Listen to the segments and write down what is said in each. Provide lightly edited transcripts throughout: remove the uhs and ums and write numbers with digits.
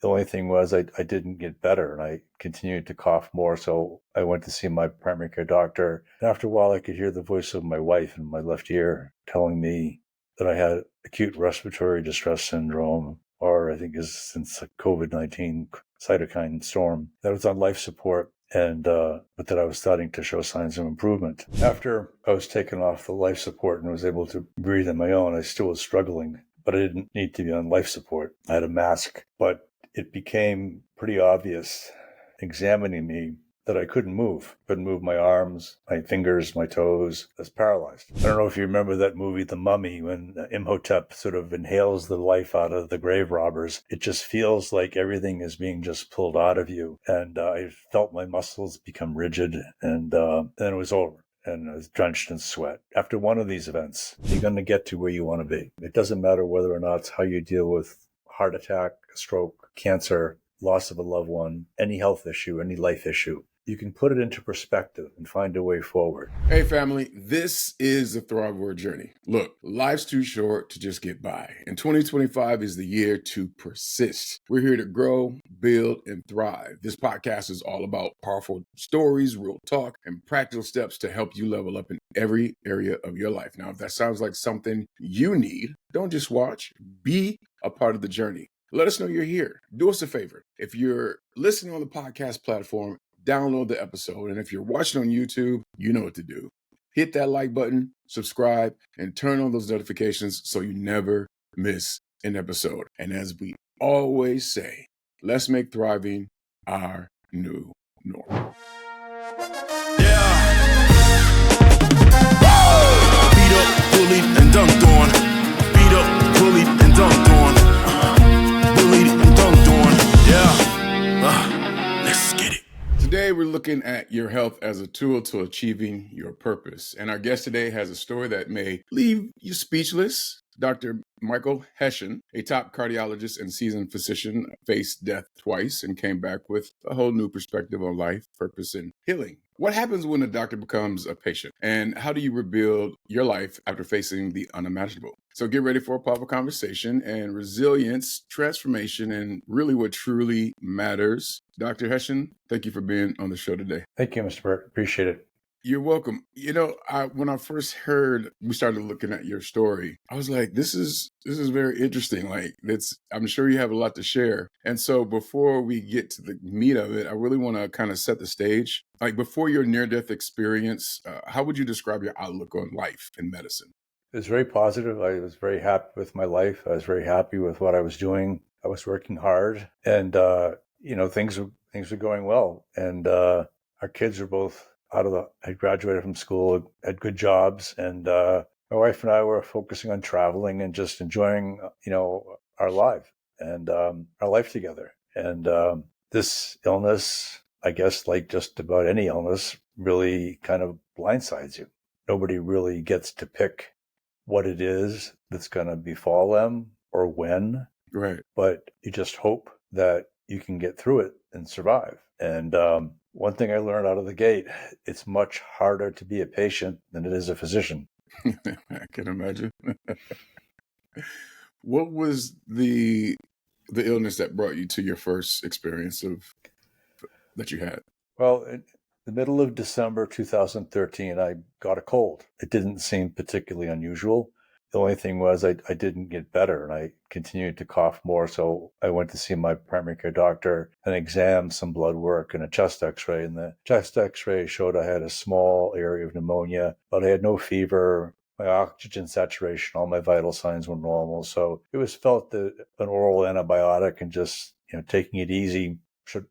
The only thing was I didn't get better and I continued to cough more. So I went to see my primary care doctor. And after a while, I could hear the voice of my wife in my left ear telling me that I had acute respiratory distress syndrome, or I think is since the COVID-19 cytokine storm, that I was on life support and but that I was starting to show signs of improvement. After I was taken off the life support and was able to breathe on my own, I still was struggling, but I didn't need to be on life support. I had a mask, but it became pretty obvious examining me that I couldn't move my arms, my fingers, my toes. I was paralyzed. I don't know if you remember that movie, The Mummy, when Imhotep sort of inhales the life out of the grave robbers. It just feels like everything is being just pulled out of you. And I felt my muscles become rigid, and then it was over. And I was drenched in sweat. After one of these events, you're going to get to where you want to be. It doesn't matter whether or not it's how you deal with heart attack, stroke, cancer, loss of a loved one, any health issue, any life issue. You can put it into perspective and find a way forward. Hey family, this is the Thriveword Journey. Look, life's too short to just get by, and 2025 is the year to persist. We're here to grow, build, and thrive. This podcast is all about powerful stories, real talk, and practical steps to help you level up in every area of your life. Now, if that sounds like something you need, don't just watch, be a part of the journey. Let us know you're here. Do us a favor. If you're listening on the podcast platform, download the episode. And if you're watching on YouTube, you know what to do. Hit that like button, subscribe, and turn on those notifications so you never miss an episode. And as we always say, let's make thriving our new normal. Yeah. Beat up, bullied, and dunked on. Beat up, bullied, and dunked on. Bullied and dunked on. Yeah. Let's get it. Today, we're looking at your health as a tool to achieving your purpose. And our guest today has a story that may leave you speechless. Dr. Michael Hession, a top cardiologist and seasoned physician, faced death twice and came back with a whole new perspective on life, purpose, and healing. What happens when a doctor becomes a patient? And how do you rebuild your life after facing the unimaginable? So get ready for a powerful conversation and resilience, transformation, and really what truly matters. Dr. Hession, thank you for being on the show today. Thank you, Mr. Burke. Appreciate it. You're welcome. You know, when I first heard, we started looking at your story, I was like, this is very interesting. Like, I'm sure you have a lot to share. And so before we get to the meat of it, I really want to kind of set the stage. Like, before your near-death experience, how would you describe your outlook on life and medicine? It was very positive. I was very happy with my life. I was very happy with what I was doing. I was working hard, and things were going well. And our kids were both had graduated from school, had good jobs, and my wife and I were focusing on traveling and just enjoying, our life and our life together. And this illness, I guess, like just about any illness, really kind of blindsides you. Nobody really gets to pick what it is that's going to befall them or when. Right. But you just hope that you can get through it and survive. And one thing I learned out of the gate, it's much harder to be a patient than it is a physician. I can imagine. What was the illness that brought you to your first experience that you had? Well, in the middle of December 2013, I got a cold. It didn't seem particularly unusual. The only thing was I didn't get better and I continued to cough more. So I went to see my primary care doctor, an exam, some blood work, and a chest x-ray. And the chest x-ray showed I had a small area of pneumonia, but I had no fever. My oxygen saturation, all my vital signs were normal. So it was felt that an oral antibiotic and just taking it easy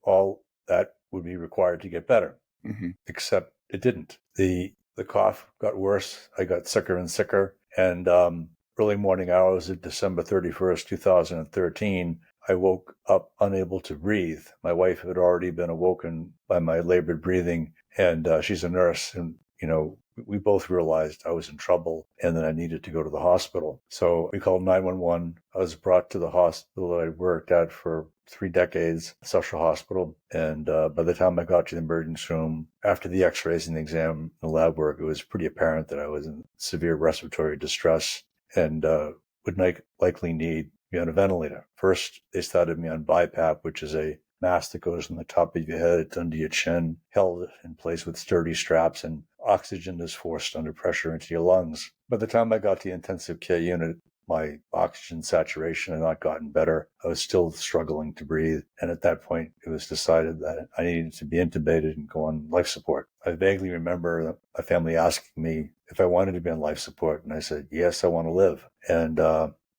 all that would be required to get better. Mm-hmm. Except it didn't. The cough got worse. I got sicker and sicker. And early morning hours of December 31st, 2013, I woke up unable to breathe. My wife had already been awoken by my labored breathing, and she's a nurse. And, we both realized I was in trouble and that I needed to go to the hospital. So we called 911. I was brought to the hospital that I worked at for 3 decades, Social Hospital. And by the time I got to the emergency room, after the x-rays and the exam and lab work, it was pretty apparent that I was in severe respiratory distress and would likely need be on a ventilator. First, they started me on BiPAP, which is a mask that goes on the top of your head, it's under your chin, held in place with sturdy straps, and oxygen is forced under pressure into your lungs. By the time I got to the intensive care unit, my oxygen saturation had not gotten better. I was still struggling to breathe. And at that point, it was decided that I needed to be intubated and go on life support. I vaguely remember a family asking me if I wanted to be on life support. And I said, yes, I want to live. And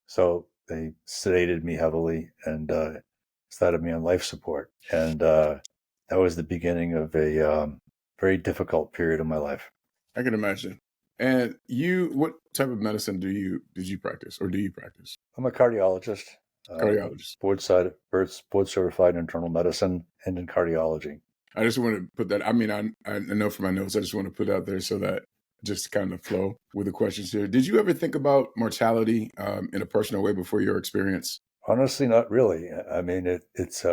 so they sedated me heavily and started me on life support. And that was the beginning of a very difficult period of my life. I can imagine. And what type of medicine did you practice, or do you practice? I'm a cardiologist. Cardiologist. Board certified in internal medicine and in cardiology. I just want to put that. I mean, I know from my notes. I just want to put out there so that just kind of flow with the questions here. Did you ever think about mortality in a personal way before your experience? Honestly, not really. I mean, it's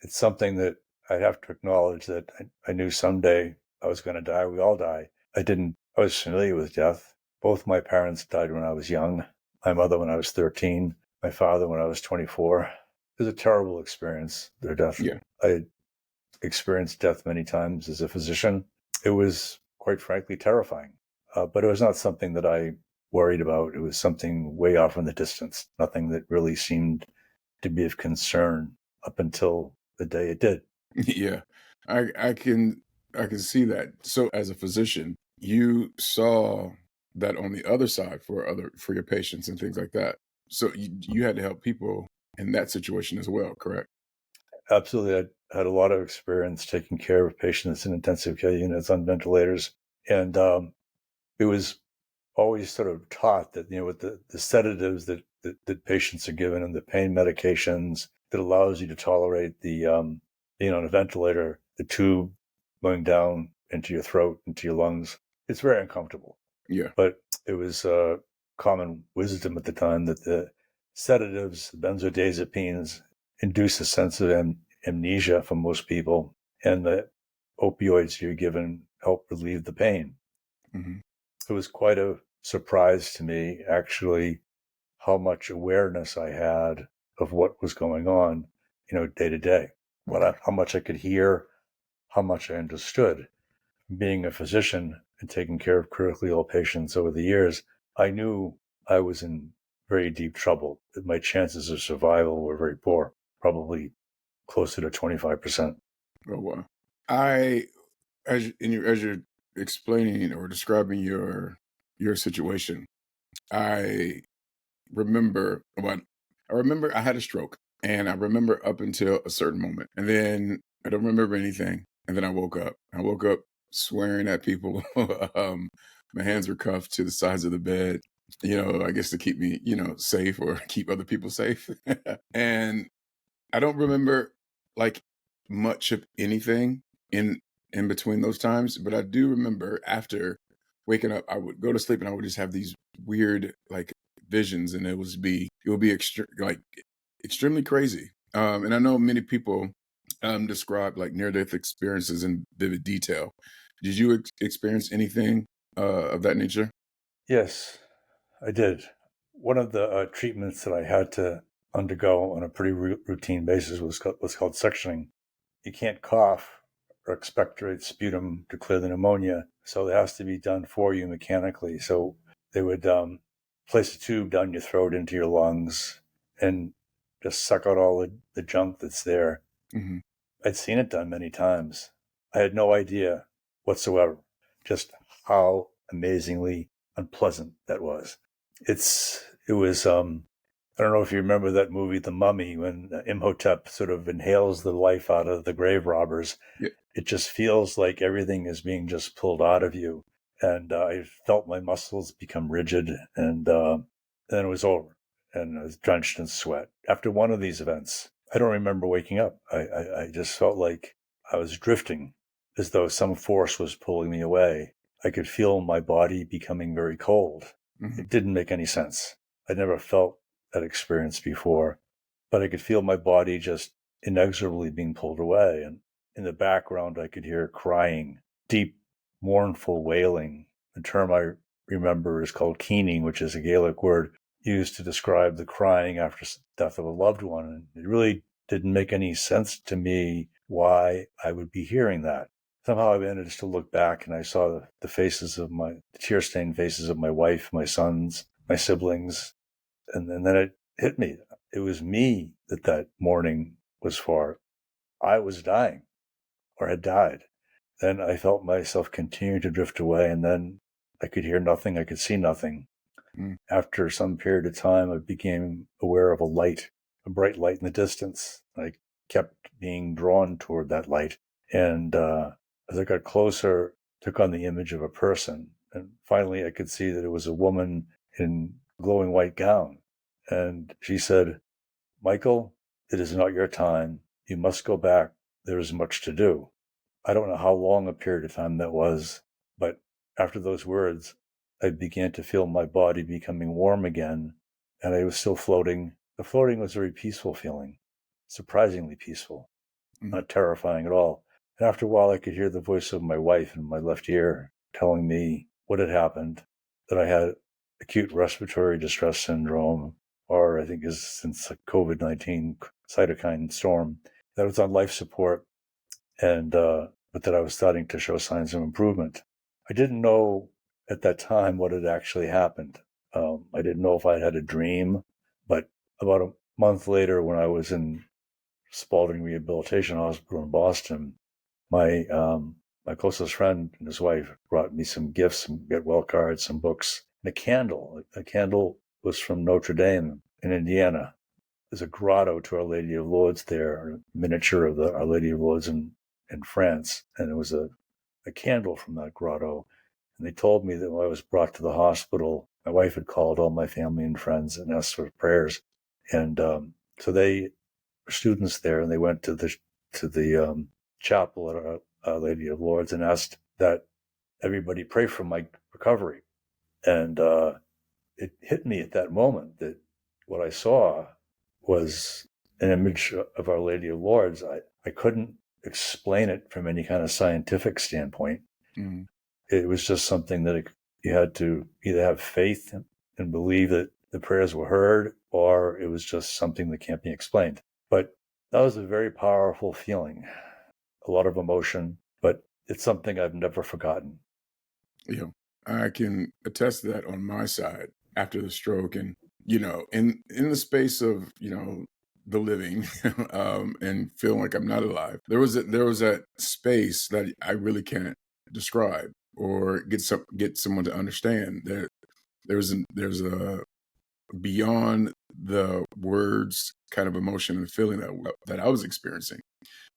something that I'd have to acknowledge that I knew someday I was going to die. We all die. I was familiar with death. Both my parents died when I was young. My mother when I was 13. My father when I was 24. It was a terrible experience, their death. Yeah. I experienced death many times as a physician. It was, quite frankly, terrifying. But it was not something that I worried about. It was something way off in the distance, nothing that really seemed to be of concern up until the day it did. Yeah, I can see that. So as a physician, you saw that on the other side for your patients and things like that. So you had to help people in that situation as well, correct? Absolutely. I had a lot of experience taking care of patients in intensive care units on ventilators. And it was always sort of taught that, with the sedatives that patients are given and the pain medications that allows you to tolerate the, being on a ventilator, the tube going down into your throat, into your lungs, it's very uncomfortable. Yeah. But it was common wisdom at the time that the sedatives, the benzodiazepines, induce a sense of amnesia for most people, and the opioids you're given help relieve the pain. Mm-hmm. It was quite a surprise to me, actually, how much awareness I had of what was going on, day to day, how much I could hear, how much I understood. Being a physician and taking care of critically ill patients over the years, I knew I was in very deep trouble, that my chances of survival were very poor, probably closer to 25%. Oh wow! As you're explaining or describing your situation, I remember I had a stroke, and I remember up until a certain moment, and then I don't remember anything, and then I woke up. I woke up swearing at people. My hands were cuffed to the sides of the bed, I guess to keep me, safe, or keep other people safe. And I don't remember like much of anything in between those times, but I do remember after waking up, I would go to sleep and I would just have these weird like visions, and it would be extremely crazy. And I know many people describe like near death experiences in vivid detail. Did you experience anything of that nature? Yes, I did. One of the treatments that I had to undergo on a pretty routine basis was what's called suctioning. You can't cough or expectorate sputum to clear the pneumonia, so it has to be done for you mechanically. So they would place a tube down your throat into your lungs and just suck out all the junk that's there. Mm-hmm. I'd seen it done many times. I had no idea whatsoever just how amazingly unpleasant that was. It was I don't know if you remember that movie, The Mummy, when Imhotep sort of inhales the life out of the grave robbers. Yeah. It just feels like everything is being just pulled out of you. And I felt my muscles become rigid, and then it was over, and I was drenched in sweat. After one of these events, I don't remember waking up. I just felt like I was drifting, as though some force was pulling me away. I could feel my body becoming very cold. Mm-hmm. It didn't make any sense. I never felt that experience before, but I could feel my body just inexorably being pulled away. And in the background, I could hear crying, deep, mournful wailing. The term I remember is called keening, which is a Gaelic word used to describe the crying after death of a loved one. And it really didn't make any sense to me why I would be hearing that. Somehow I managed to look back and I saw the faces of the tear-stained faces of my wife, my sons, my siblings. And then it hit me. It was me that morning was for. I was dying or had died. Then I felt myself continue to drift away, and then I could hear nothing. I could see nothing. After some period of time, I became aware of a bright light in the distance. I kept being drawn toward that light. And as I got closer, took on the image of a person. And finally, I could see that it was a woman in a glowing white gown. And she said, "Michael, it is not your time. You must go back. There is much to do." I don't know how long a period of time that was, but after those words, I began to feel my body becoming warm again, and I was still floating. The floating was a very peaceful feeling, surprisingly peaceful, not terrifying at all. And after a while, I could hear the voice of my wife in my left ear telling me what had happened, that I had acute respiratory distress syndrome, or I think is since the COVID-19 cytokine storm, that I was on life support, and but that I was starting to show signs of improvement. I didn't know at that time what had actually happened. I didn't know if I had a dream, but about a month later, when I was in Spalding Rehabilitation Hospital in Boston, my closest friend and his wife brought me some gifts, some get well cards, some books, and a candle. A candle was from Notre Dame in Indiana. There's a grotto to Our Lady of Lourdes there, a miniature of the Our Lady of Lourdes in France, and it was a candle from that grotto. And they told me that when I was brought to the hospital, my wife had called all my family and friends and asked for prayers. And so they were students there, and they went to the chapel at Our Lady of Lourdes and asked that everybody pray for my recovery. And it hit me at that moment that what I saw was an image of Our Lady of Lourdes. I couldn't explain it from any kind of scientific standpoint. It was just something that you had to either have faith and believe that the prayers were heard, or it was just something that can't be explained. But that was a very powerful feeling, a lot of emotion, but it's something I've never forgotten. Yeah, I can attest to that on my side after the stroke. And, in the space of, the living and feeling like I'm not alive, there was that space that I really can't describe or get someone to understand. There's a beyond the words kind of emotion and feeling that I was experiencing.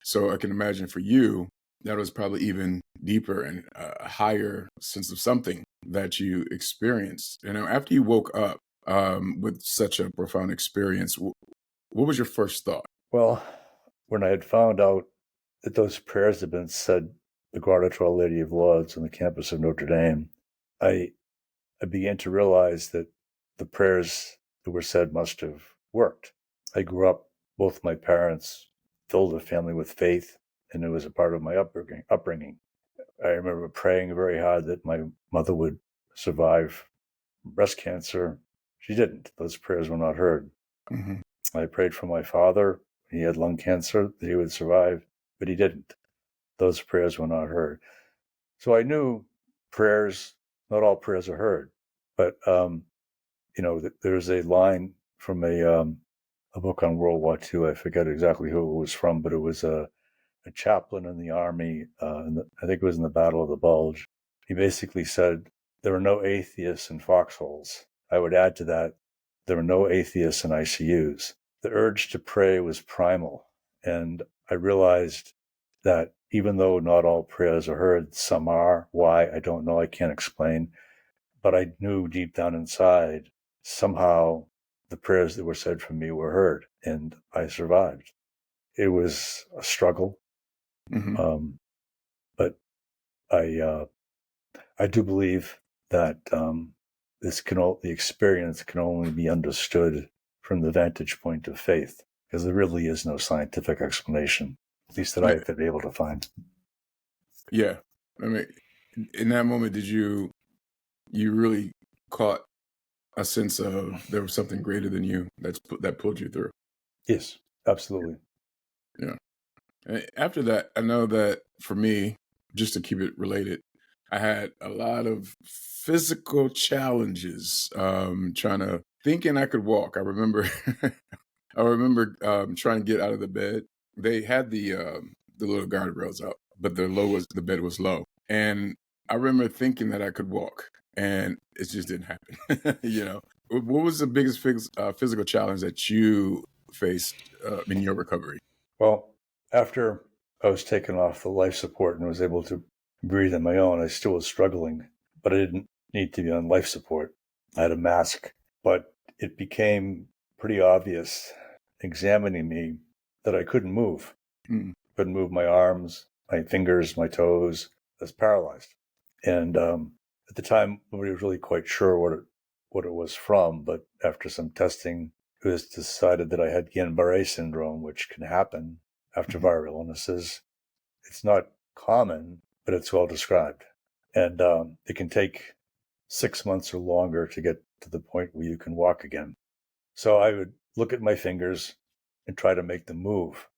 So I can imagine for you, that was probably even deeper and a higher sense of something that you experienced. After you woke up with such a profound experience, what was your first thought? Well, when I had found out that those prayers had been said, the grotto to Our Lady of Lourdes on the campus of Notre Dame, I began to realize that the prayers that were said must have worked. I grew up, both my parents filled a family with faith, and it was a part of my upbringing. I remember praying very hard that my mother would survive breast cancer. She didn't. Those prayers were not heard. I prayed for my father. He had lung cancer, that he would survive, but he didn't. Those prayers were not heard. So I knew prayers, not all prayers are heard. But, there's a line from a book on World War II. I forget exactly who it was from, but it was a chaplain in the army. I think it was in the Battle of the Bulge. He basically said, there are no atheists in foxholes. I would add to that, there are no atheists in ICUs. The urge to pray was primal. And I realized that even though not all prayers are heard, some are. Why? I don't know. I can't explain. But I knew deep down inside, somehow the prayers that were said for me were heard, and I survived. It was a struggle, but I do believe that the experience can only be understood from the vantage point of faith, because there really is no scientific explanation, at least that I've been able to find. Yeah, I mean, in that moment, did you really caught a sense of there was something greater than you that pulled you through. Yes, absolutely. Yeah. And after that, I know that for me, just to keep it related, I had a lot of physical challenges trying to thinking I could walk. I remember trying to get out of the bed. They had the little guardrails up, but the bed was low. And I remember thinking that I could walk, and it just didn't happen. What was the biggest physical challenge that you faced in your recovery? Well, after I was taken off the life support and was able to breathe on my own, I still was struggling, but I didn't need to be on life support. I had a mask, but it became pretty obvious examining me that I couldn't move. Mm. Couldn't move my arms, my fingers, my toes. I was paralyzed. And at the time, nobody was really quite sure what it was from, but after some testing, it was decided that I had Guillain-Barré syndrome, which can happen after viral illnesses. It's not common, but it's well described. And it can take 6 months or longer to get to the point where you can walk again. So I would look at my fingers and try to make them move.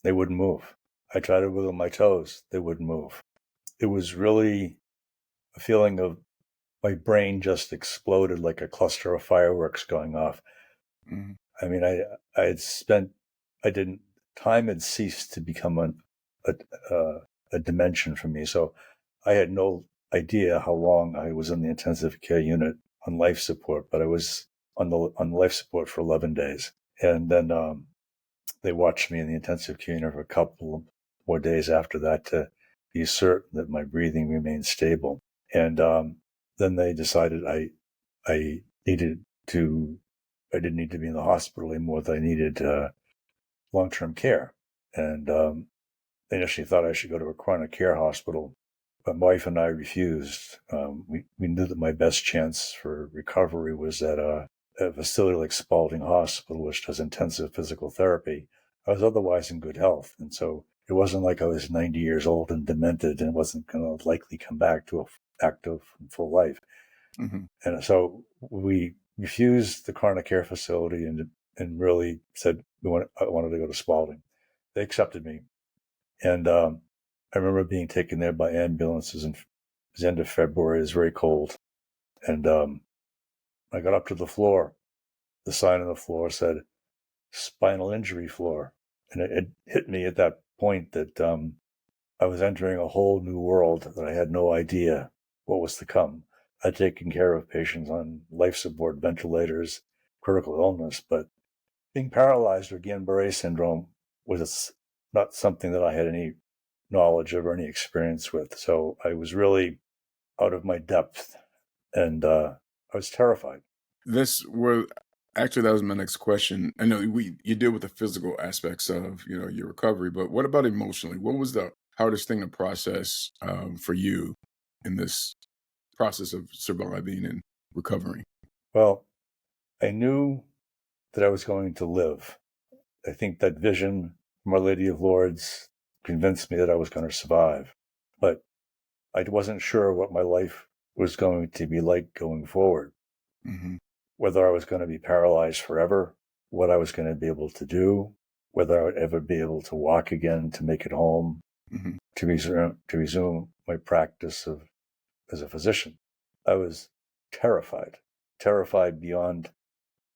They wouldn't move. I tried to wiggle my toes. They wouldn't move. It was really a feeling of my brain just exploded like a cluster of fireworks going off. Mm-hmm. I mean, time had ceased to become a dimension for me. So I had no idea how long I was in the intensive care unit on life support, but I was on life support for 11 days. And then they watched me in the intensive care unit for a couple more days after that to be certain that my breathing remained stable. And then they decided I didn't need to be in the hospital anymore, that I needed long-term care. And they initially thought I should go to a chronic care hospital, but my wife and I refused. We knew that my best chance for recovery was at a facility like Spalding Hospital, which does intensive physical therapy. I was otherwise in good health. And so it wasn't like I was 90 years old and demented and wasn't going to likely come back to an active and full life. Mm-hmm. And so we refused the chronic care facility and really said I wanted to go to Spalding. They accepted me. And I remember being taken there by ambulances, and it was the end of February. It was very cold. And I got up to the floor. The sign on the floor said spinal injury floor. And it hit me at that point that I was entering a whole new world that I had no idea what was to come. I'd taken care of patients on life support, ventilators, critical illness, but being paralyzed or Guillain-Barré syndrome was not something that I had any knowledge of or any experience with. So I was really out of my depth, and I was terrified. Actually, that was my next question. I know you deal with the physical aspects of your recovery, but what about emotionally? What was the hardest thing to process for you in this process of surviving and recovering? Well, I knew that I was going to live. I think that vision from Our Lady of Lourdes convinced me that I was going to survive. But I wasn't sure what my life was going to be like going forward. Mm-hmm. Whether I was going to be paralyzed forever, what I was going to be able to do, whether I would ever be able to walk again, to make it home, Mm-hmm. to resume my practice as a physician. I was terrified beyond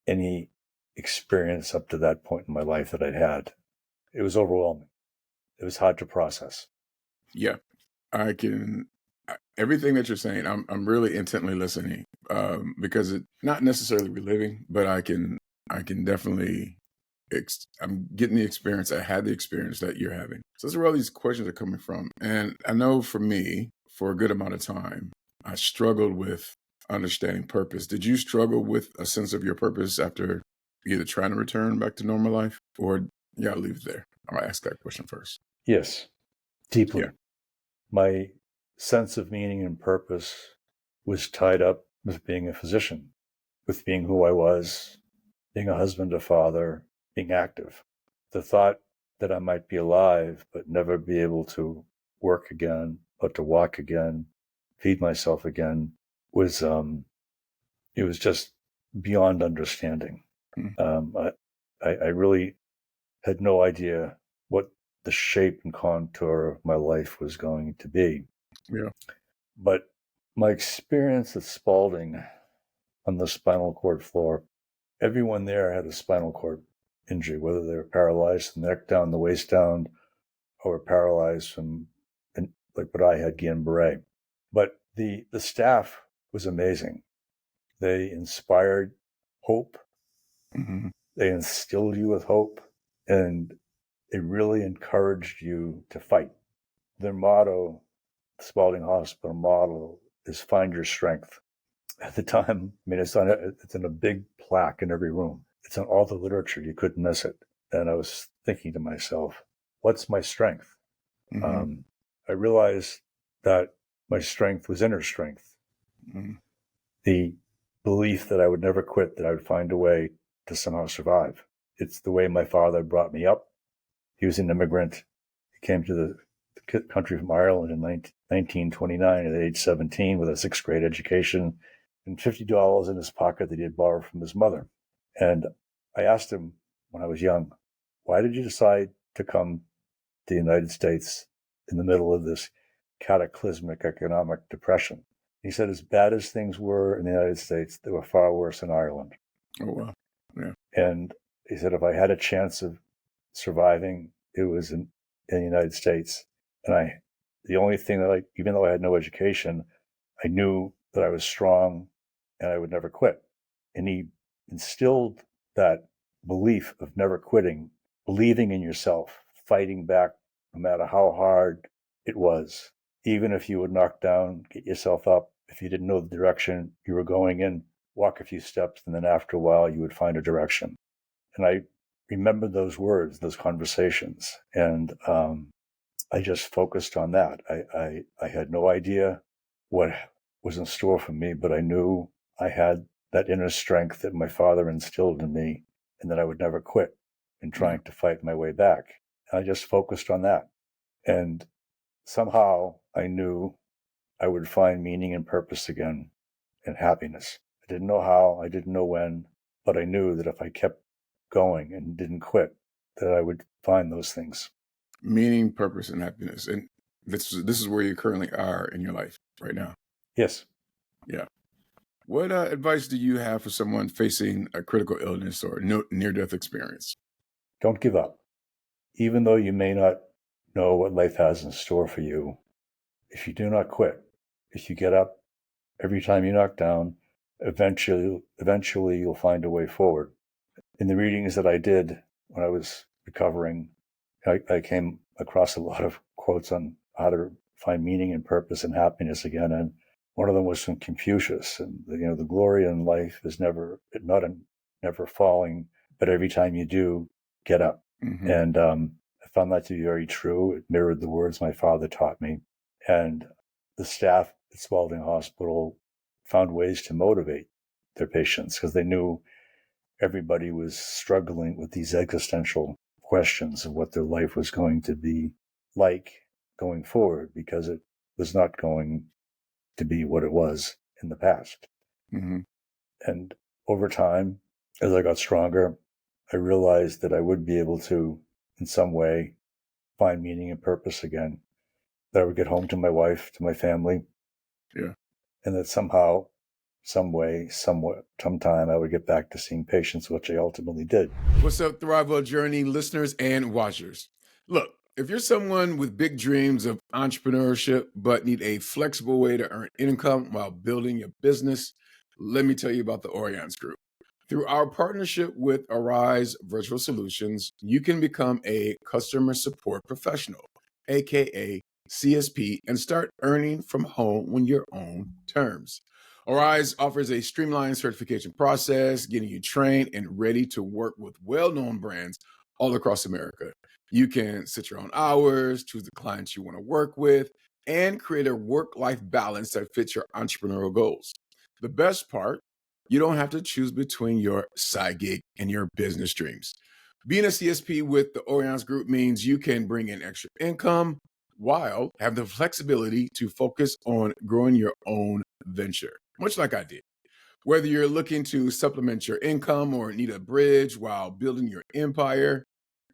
any experience up to that point in my life that I'd had. It was overwhelming. It was hard to process. Yeah, everything that you're saying, I'm really intently listening because it's not necessarily reliving, but I can definitely, I'm getting the experience. I had the experience that you're having. So that's where all these questions are coming from. And I know for me, for a good amount of time, I struggled with understanding purpose. Did you struggle with a sense of your purpose after either trying to return back to normal life or I'll leave it there. I'll ask that question first. Yes, deeply. Yeah. My sense of meaning and purpose was tied up with being a physician, with being who I was, being a husband, a father, being active. The thought that I might be alive but never be able to work again, but to walk again, feed myself again, was it was just beyond understanding. Mm. I really had no idea what the shape and contour of my life was going to be. Yeah. But my experience at Spalding on the spinal cord floor, everyone there had a spinal cord injury, whether they were paralyzed from the neck down, the waist down, or were paralyzed from, like what I had, Guillain-Barré. But the staff was amazing. They inspired hope. Mm-hmm. They instilled you with hope, and they really encouraged you to fight. Their motto, the Spalding Hospital motto, is find your strength. At the time, I mean, it's in a big plaque in every room. It's on all the literature. You couldn't miss it. And I was thinking to myself, what's my strength? Mm-hmm. I realized that my strength was inner strength. Mm-hmm. The belief that I would never quit, that I would find a way to somehow survive. It's the way my father brought me up. He was an immigrant. He came to the country from Ireland in 1929 at age 17 with a sixth grade education and $50 in his pocket that he had borrowed from his mother. And I asked him when I was young, why did you decide to come to the United States in the middle of this cataclysmic economic depression? He said, as bad as things were in the United States, they were far worse in Ireland. Oh, wow. Yeah. And he said, if I had a chance of surviving, it was in the United States. And the only thing that even though I had no education, I knew that I was strong and I would never quit. And he instilled that belief of never quitting, believing in yourself, fighting back no matter how hard it was. Even if you would knock down, get yourself up. If you didn't know the direction you were going in, walk a few steps, and then after a while, you would find a direction. And I remember those words, those conversations, and I just focused on that. I had no idea what was in store for me, but I knew I had that inner strength that my father instilled in me, and that I would never quit in trying to fight my way back. And I just focused on that. And somehow I knew I would find meaning and purpose again and happiness. I didn't know how, I didn't know when, but I knew that if I kept going and didn't quit, that I would find those things. Meaning, purpose, and happiness. And this is where you currently are in your life right now. Yes. Yeah. What advice do you have for someone facing a critical illness or near-death experience? Don't give up. Even though you may not know what life has in store for you, if you do not quit, if you get up every time you knock down, eventually you'll find a way forward. In the readings that I did when I was recovering, I came across a lot of quotes on how to find meaning and purpose and happiness again. And one of them was from Confucius. And, the glory in life is never falling, but every time you do, get up. Mm-hmm. And I found that to be very true. It mirrored the words my father taught me. And the staff at Spalding Hospital found ways to motivate their patients because they knew everybody was struggling with these existential questions of what their life was going to be like going forward, because it was not going to be what it was in the past. Mm-hmm. And over time, as I got stronger, I realized that I would be able to, in some way, find meaning and purpose again, that I would get home to my wife, to my family. Yeah. And that somehow, some way, sometime I would get back to seeing patients, which I ultimately did. What's up, Thrive Well Journey listeners and watchers? Look, if you're someone with big dreams of entrepreneurship but need a flexible way to earn income while building your business, let me tell you about the Orions Group. Through our partnership with Arise Virtual Solutions, you can become a customer support professional, aka CSP, and start earning from home on your own terms. Arise offers a streamlined certification process, getting you trained and ready to work with well-known brands all across America. You can set your own hours, choose the clients you want to work with, and create a work-life balance that fits your entrepreneurial goals. The best part, you don't have to choose between your side gig and your business dreams. Being a CSP with the Orions Group means you can bring in extra income while have the flexibility to focus on growing your own venture, much like I did. Whether you're looking to supplement your income or need a bridge while building your empire,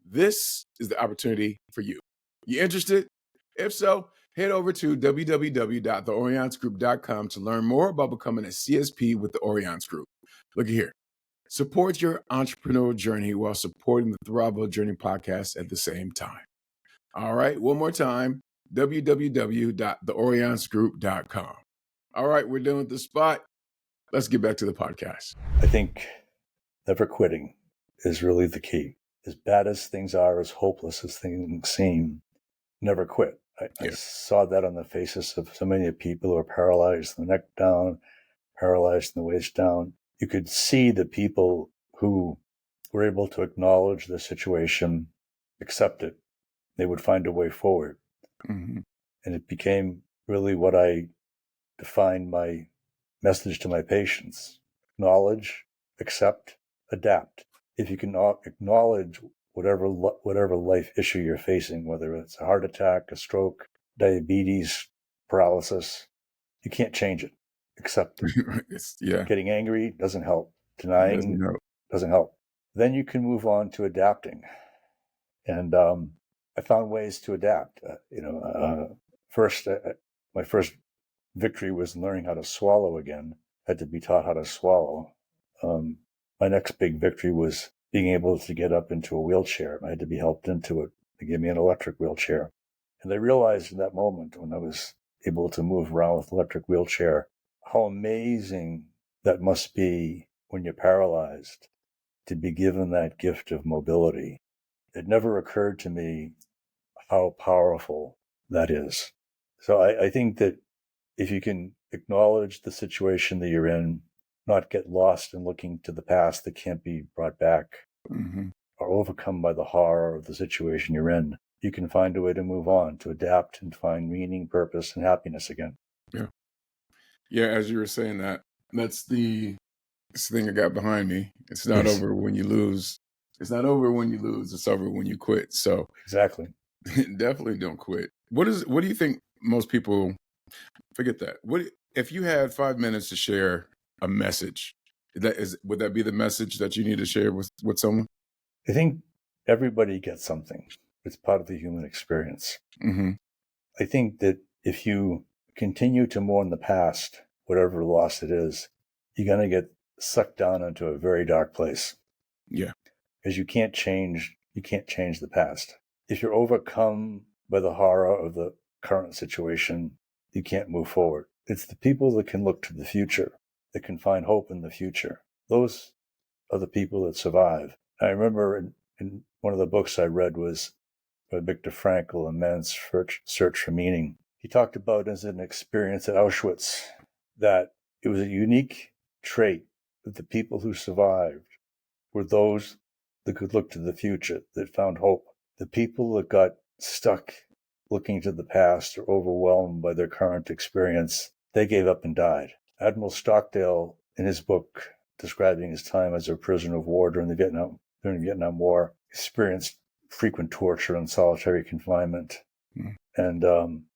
this is the opportunity for you. You interested? If so, head over to www.theoriansgroup.com to learn more about becoming a CSP with the Orians Group. Look here. Support your entrepreneurial journey while supporting the Thrive Journey podcast at the same time. All right, one more time, www.theoriansgroup.com. All right, we're done with the spot. Let's get back to the podcast. I think never quitting is really the key. As bad as things are, as hopeless as things seem, never quit. I saw that on the faces of so many people who are paralyzed, the neck down, paralyzed in the waist down. You could see the people who were able to acknowledge the situation, accept it. They would find a way forward. Mm-hmm. And it became really what I defined my message to my patients: acknowledge, accept, adapt. If you can acknowledge whatever life issue you're facing, whether it's a heart attack, a stroke, diabetes, paralysis, you can't change it. Accept it. Getting angry doesn't help. Denying doesn't help. Then you can move on to adapting. And I found ways to adapt. My first victory was learning how to swallow again. I had to be taught how to swallow. My next big victory was being able to get up into a wheelchair. I had to be helped into it. They gave me an electric wheelchair. And I realized in that moment when I was able to move around with an electric wheelchair, how amazing that must be when you're paralyzed, to be given that gift of mobility. It never occurred to me how powerful that is. So I think that if you can acknowledge the situation that you're in, not get lost in looking to the past that can't be brought back, mm-hmm. or overcome by the horror of the situation you're in, you can find a way to move on, to adapt and find meaning, purpose, and happiness again. Yeah, as you were saying that, that's the thing I got behind me. It's not over when you lose. It's not over when you lose. It's over when you quit. So exactly. Definitely don't quit. What do you think most people forget that? What if you had 5 minutes to share a message? Would that be the message that you need to share with someone? I think everybody gets something. It's part of the human experience. Mm-hmm. I think that if you continue to mourn the past, whatever loss it is, you're going to get sucked down into a very dark place. Yeah. Because you can't change the past. If you're overcome by the horror of the current situation, you can't move forward. It's the people that can look to the future, that can find hope in the future. Those are the people that survive. I remember in one of the books I read was by Viktor Frankl, A Man's Search for Meaning. He talked about as an experience at Auschwitz that it was a unique trait that the people who survived were those that could look to the future, that found hope. The people that got stuck looking to the past or overwhelmed by their current experience, they gave up and died. Admiral Stockdale, in his book describing his time as a prisoner of war during the Vietnam War, experienced frequent torture and solitary confinement. And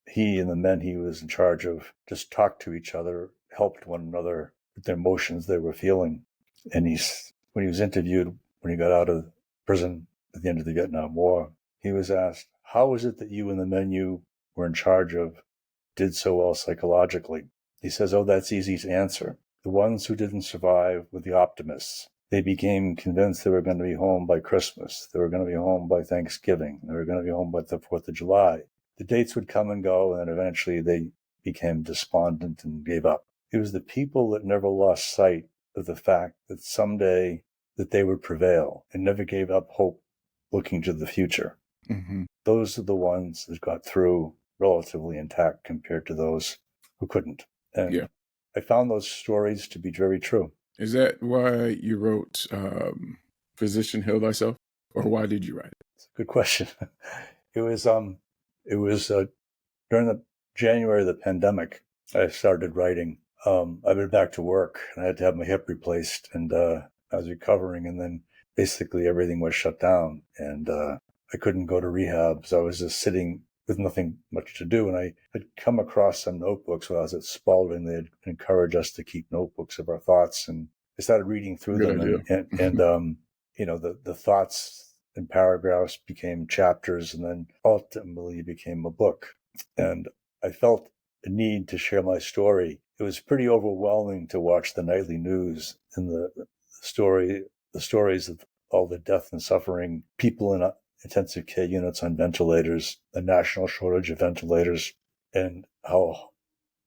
he and the men he was in charge of just talked to each other, helped one another with the emotions they were feeling. And when he was interviewed, when he got out of prison at the end of the Vietnam War, he was asked, how is it that you and the men you were in charge of did so well psychologically? He says, oh, that's easy to answer. The ones who didn't survive were the optimists. They became convinced they were going to be home by Christmas. They were going to be home by Thanksgiving. They were going to be home by the 4th of July. The dates would come and go, and then eventually they became despondent and gave up. It was the people that never lost sight of the fact that someday that they would prevail and never gave up hope looking to the future. Mm-hmm. Those are the ones that got through relatively intact compared to those who couldn't. And I found those stories to be very true. Is that why you wrote Physician Heal Thyself? Or why did you write it? It's a good question. It was during the January of the pandemic, I started writing. I've been back to work and I had to have my hip replaced, and I was recovering, and then basically everything was shut down, and I couldn't go to rehab. So I was just sitting with nothing much to do. And I had come across some notebooks when I was at Spalding. They had encouraged us to keep notebooks of our thoughts. And I started reading through Good them. idea. And the thoughts and paragraphs became chapters and then ultimately became a book. And I felt a need to share my story. It was pretty overwhelming to watch the nightly news and the stories of all the death and suffering, people in intensive care units on ventilators, a national shortage of ventilators, and how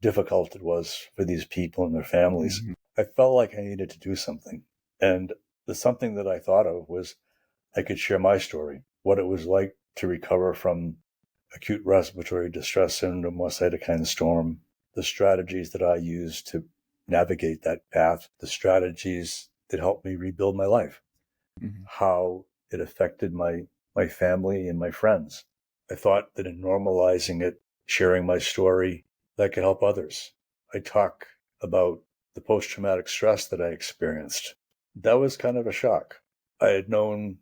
difficult it was for these people and their families. Mm-hmm. I felt like I needed to do something. And the something that I thought of was I could share my story, what it was like to recover from acute respiratory distress syndrome or cytokine storm, the strategies that I used to navigate that path, the strategies that helped me rebuild my life, Mm-hmm. how it affected my family and my friends. I thought that in normalizing it, sharing my story, that could help others. I talk about the post-traumatic stress that I experienced. That was kind of a shock. I had known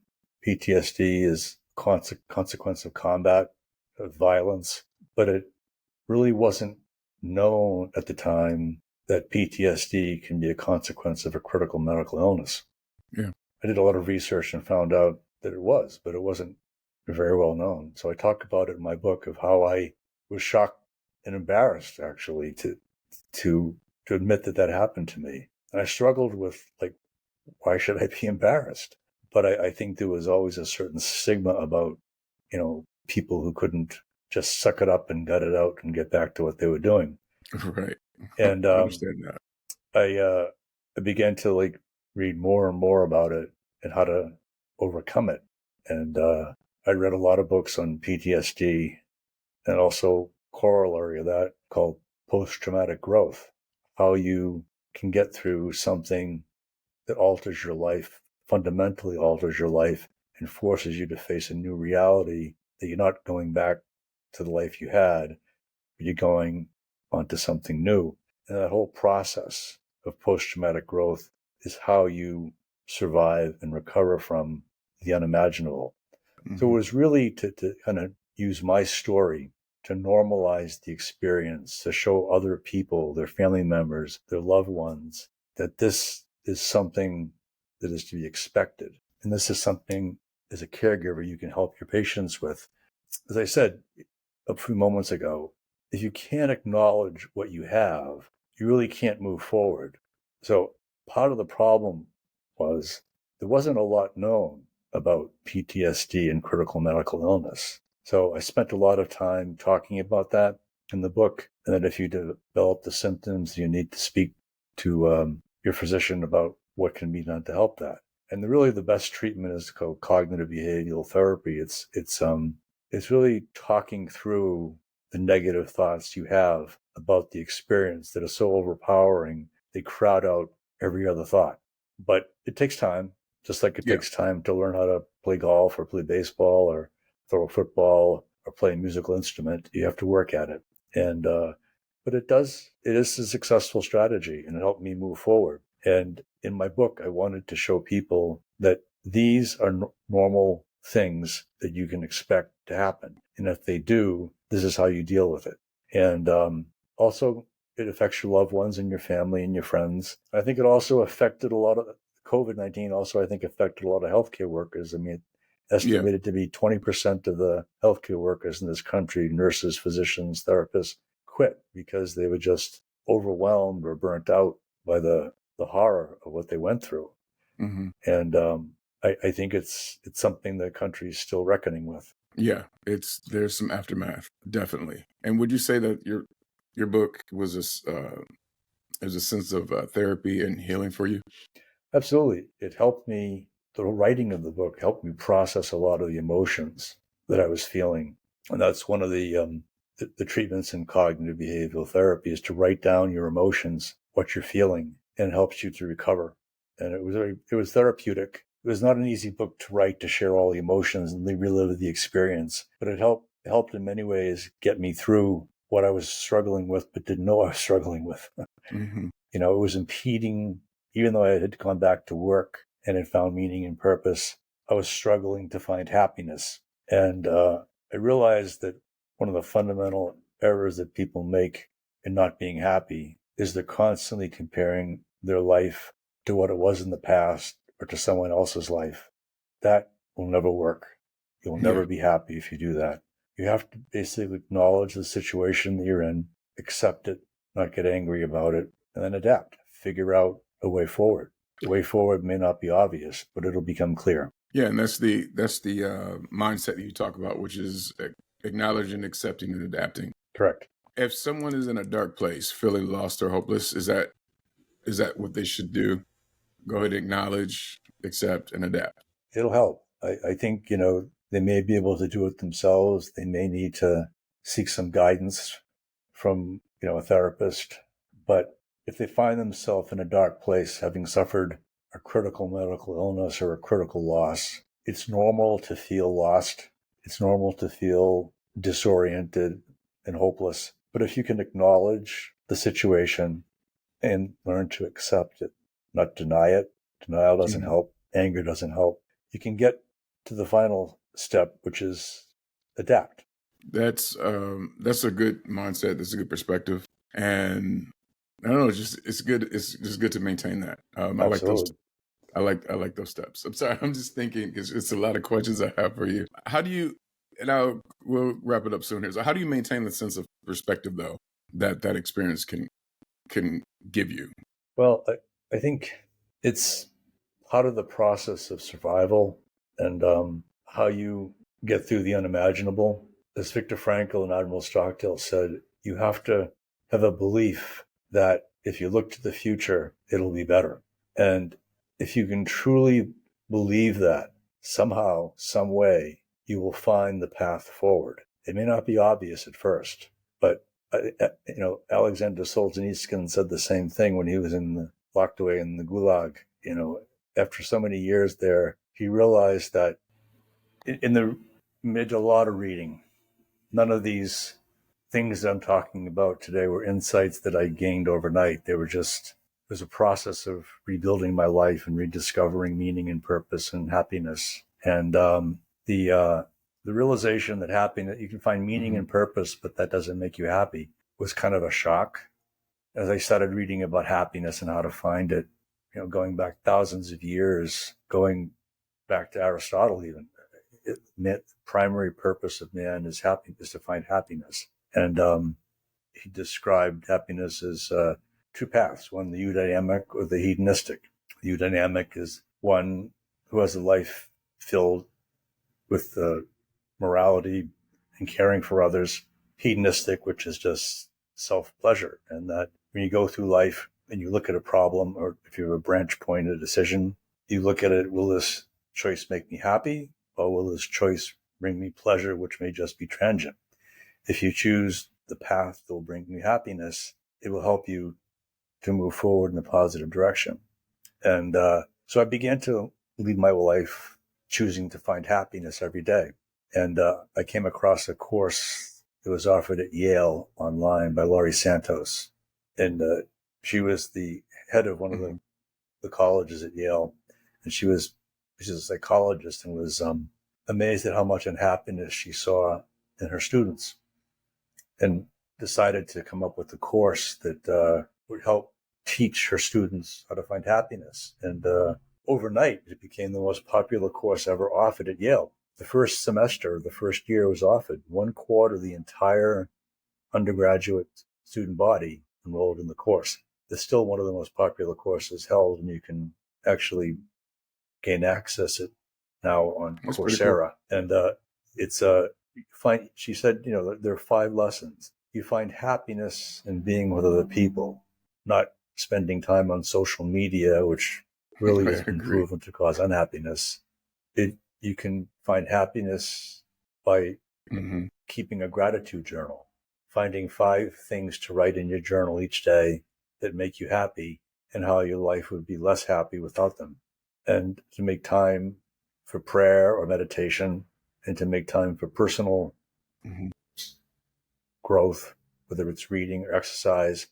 PTSD as consequence of combat, of violence, but it really wasn't known at the time that PTSD can be a consequence of a critical medical illness. Yeah. I did a lot of research and found out that it was, but it wasn't very well known. So I talk about it in my book of how I was shocked and embarrassed actually to admit that happened to me. And I struggled with like, why should I be embarrassed? But I think there was always a certain stigma about, people who couldn't just suck it up and gut it out and get back to what they were doing. Right. And I understand that. I began to like read more and more about it and how to overcome it. And I read a lot of books on PTSD and also corollary of that called post-traumatic growth, how you can get through something that alters your life, fundamentally alters your life, and forces you to face a new reality that you're not going back to the life you had, but you're going onto something new. And that whole process of post-traumatic growth is how you survive and recover from the unimaginable. Mm-hmm. So it was really to kind of use my story to normalize the experience, to show other people, their family members, their loved ones, that this is something that is to be expected. And this is something, as a caregiver, you can help your patients with. As I said a few moments ago, if you can't acknowledge what you have, you really can't move forward. So part of the problem was there wasn't a lot known about PTSD and critical medical illness. So I spent a lot of time talking about that in the book. And then if you develop the symptoms, you need to speak to your physician about what can be done to help that. And really the best treatment is called cognitive behavioral therapy. It's really talking through the negative thoughts you have about the experience that are so overpowering, they crowd out every other thought. But it takes time, just like it takes time to learn how to play golf or play baseball or throw a football or play a musical instrument. You have to work at it. And, but it is a successful strategy and it helped me move forward. And in my book, I wanted to show people that these are normal things that you can expect to happen. And if they do, this is how you deal with it. And also, it affects your loved ones and your family and your friends. I think it also affected a lot of COVID-19 also, I think, affected a lot of healthcare workers. I mean, estimated to be 20% of the healthcare workers in this country, nurses, physicians, therapists, quit because they were just overwhelmed or burnt out by the horror of what they went through. Mm-hmm. And I think it's something the country is still reckoning with. Yeah, there's some aftermath, definitely. And would you say that your book was a sense of therapy and healing for you? Absolutely. It helped me, the writing of the book helped me process a lot of the emotions that I was feeling. And that's one of the treatments in cognitive behavioral therapy is to write down your emotions, what you're feeling, and it helps you to recover. And it was therapeutic. It was not an easy book to write, to share all the emotions and relive the experience, but it helped in many ways get me through what I was struggling with, but didn't know I was struggling with. Mm-hmm. It was impeding, even though I had gone back to work and had found meaning and purpose, I was struggling to find happiness. And I realized that one of the fundamental errors that people make in not being happy is they're constantly comparing their life to what it was in the past or to someone else's life. That will never work. You'll never be happy if you do that. You have to basically acknowledge the situation that you're in, accept it, not get angry about it, and then adapt. Figure out a way forward. The way forward may not be obvious, but it'll become clear. Yeah, and that's the mindset that you talk about, which is acknowledging, accepting, and adapting. Correct. If someone is in a dark place, feeling lost or hopeless, is that what they should do? Go ahead and acknowledge, accept, and adapt. It'll help. I think, they may be able to do it themselves. They may need to seek some guidance from, a therapist. But if they find themselves in a dark place, having suffered a critical medical illness or a critical loss, it's normal to feel lost. It's normal to feel disoriented and hopeless. But if you can acknowledge the situation and learn to accept it, not deny it, denial doesn't help, anger doesn't help, you can get to the final step, which is adapt. That's a good mindset. That's a good perspective. And I don't know, it's good. It's just good to maintain that. I like those. I like those steps. I'm sorry. I'm just thinking it's a lot of questions I have for you. How do you, and we'll wrap it up soon here. So how do you maintain the sense of perspective though, that experience can give you? Well, I think it's part of the process of survival and how you get through the unimaginable. As Viktor Frankl and Admiral Stockdale said, you have to have a belief that if you look to the future, it'll be better. And if you can truly believe that, somehow, some way, you will find the path forward. It may not be obvious at first, but Alexander Solzhenitsyn said the same thing when he was locked away in the Gulag. After so many years there, he realized that amid a lot of reading, none of these things that I'm talking about today were insights that I gained overnight. They were just, it was a process of rebuilding my life and rediscovering meaning and purpose and happiness. And the realization that happiness, you can find meaning and purpose, but that doesn't make you happy, was kind of a shock. As I started reading about happiness and how to find it, going back thousands of years, going back to Aristotle even, it meant the primary purpose of man is to find happiness. And he described happiness as two paths, one the eudaimonic or the hedonistic. The eudaimonic is one who has a life filled with morality and caring for others. Hedonistic, which is just self-pleasure. And that when you go through life and you look at a problem, or if you have a branch point, a decision, you look at it, will this choice make me happy? Or will this choice bring me pleasure, which may just be transient? If you choose the path that will bring you happiness, it will help you to move forward in a positive direction. And so I began to lead my life choosing to find happiness every day. And I came across a course that was offered at Yale online by Laurie Santos. And she was the head of one of the colleges at Yale. And she's a psychologist and was amazed at how much unhappiness she saw in her students, and decided to come up with a course that would help teach her students how to find happiness. And overnight, it became the most popular course ever offered at Yale. The first semester, the first year was offered. 1/4 of the entire undergraduate student body enrolled in the course. It's still one of the most popular courses held, and you can actually gain access it now on Coursera. Cool. And she said, there are 5 lessons. You find happiness in being with other people, not spending time on social media, which really has been proven to cause unhappiness. You can find happiness by keeping a gratitude journal, finding 5 things to write in your journal each day that make you happy and how your life would be less happy without them. And to make time for prayer or meditation, and to make time for personal growth, whether it's reading or exercise.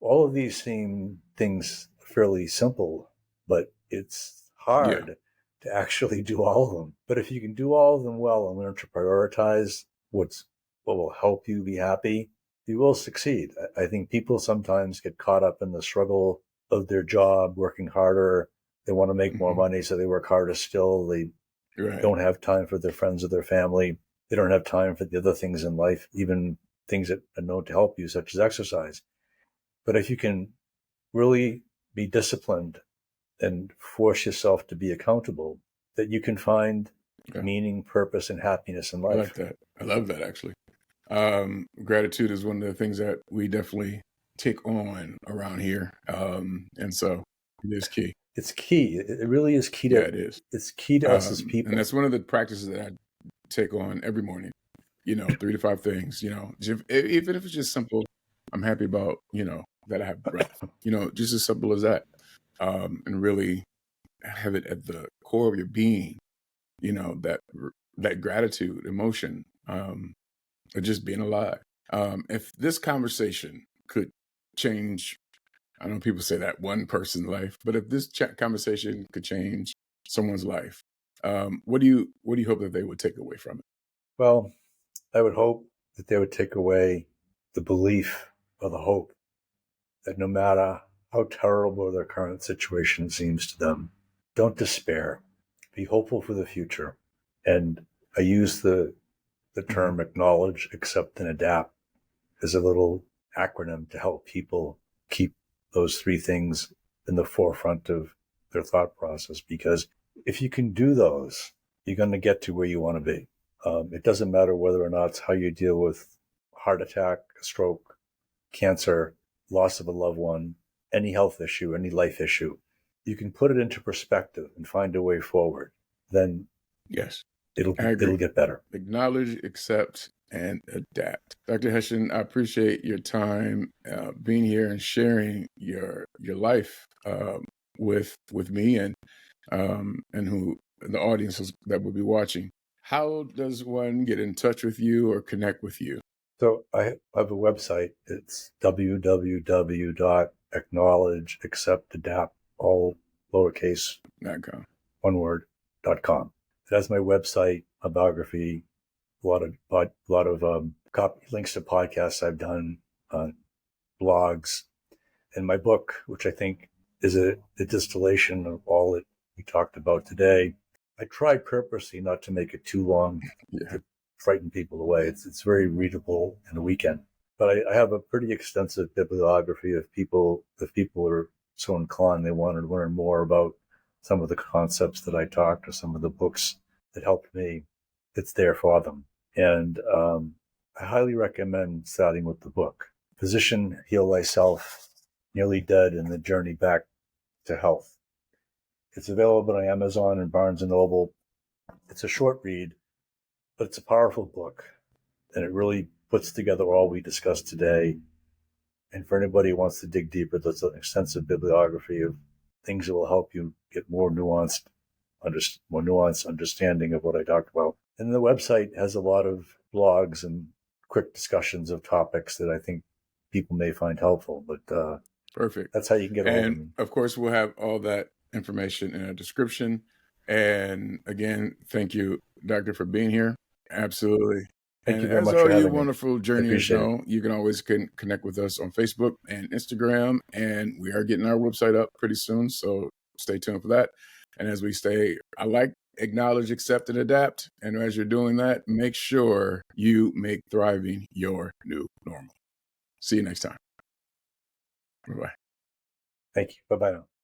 All of these seem things fairly simple, but it's hard to actually do all of them. But if you can do all of them well and learn to prioritize what's what will help you be happy, you will succeed. I think people sometimes get caught up in the struggle of their job, working harder. They want to make more money, so they work harder still. They don't have time for their friends or their family. They don't have time for the other things in life, even things that are known to help you, such as exercise. But if you can really be disciplined and force yourself to be accountable, that you can find meaning, purpose, and happiness in life. I like that. I love that, actually. Gratitude is one of the things that we definitely take on around here. And so it is key. It's key. It really is key to, it is. It's key to us as people. And that's one of the practices that I take on every morning, 3 to 5 things, even if it's just simple, I'm happy about, that I have breath, just as simple as that. And really have it at the core of your being, that gratitude, emotion, of just being alive. If this conversation could change, I know people say that one person's life, but if this conversation could change someone's life, what do you hope that they would take away from it? Well, I would hope that they would take away the belief or the hope that no matter how terrible their current situation seems to them, don't despair. Be hopeful for the future. And I use the term acknowledge, accept, and adapt as a little acronym to help people keep those 3 things in the forefront of their thought process. Because if you can do those, you're going to get to where you want to be. It doesn't matter whether or not it's how you deal with heart attack, stroke, cancer, loss of a loved one, any health issue, any life issue. You can put it into perspective and find a way forward. Then yes, it'll get better. Acknowledge, accept, and adapt. Dr. Hession, I appreciate your time being here and sharing your life with me and who the audiences that will be watching. How does one get in touch with you or connect with you? So I have a website. It's www.acknowledgeacceptadapt, all lowercase, one word, .com. It has my website, my biography, a lot of links to podcasts I've done, blogs, and my book, which I think is a distillation of all that we talked about today. I tried purposely not to make it too long to frighten people away. It's very readable in a weekend. But I have a pretty extensive bibliography of people, if people are so inclined, they want to learn more about some of the concepts that I talked or some of the books that helped me, it's there for them. And I highly recommend starting with the book, Physician, Heal Thyself, Nearly Dead and the Journey Back to Health. It's available on Amazon and Barnes & Noble. It's a short read, but it's a powerful book, and it really puts together all we discussed today. And for anybody who wants to dig deeper, there's an extensive bibliography of things that will help you get more nuanced understanding of what I talked about. And the website has a lot of blogs and quick discussions of topics that I think people may find helpful. But perfect. That's how you can get hold of me. Of course, we'll have all that information in a description. And again, thank you, Doctor, for being here. Absolutely. Thank you very much for having me. As all you wonderful journeyers know, you can always connect with us on Facebook and Instagram. And we are getting our website up pretty soon, so stay tuned for that. And as we acknowledge, accept, and adapt. And as you're doing that, make sure you make thriving your new normal. See you next time. Bye-bye. Thank you. Bye-bye now.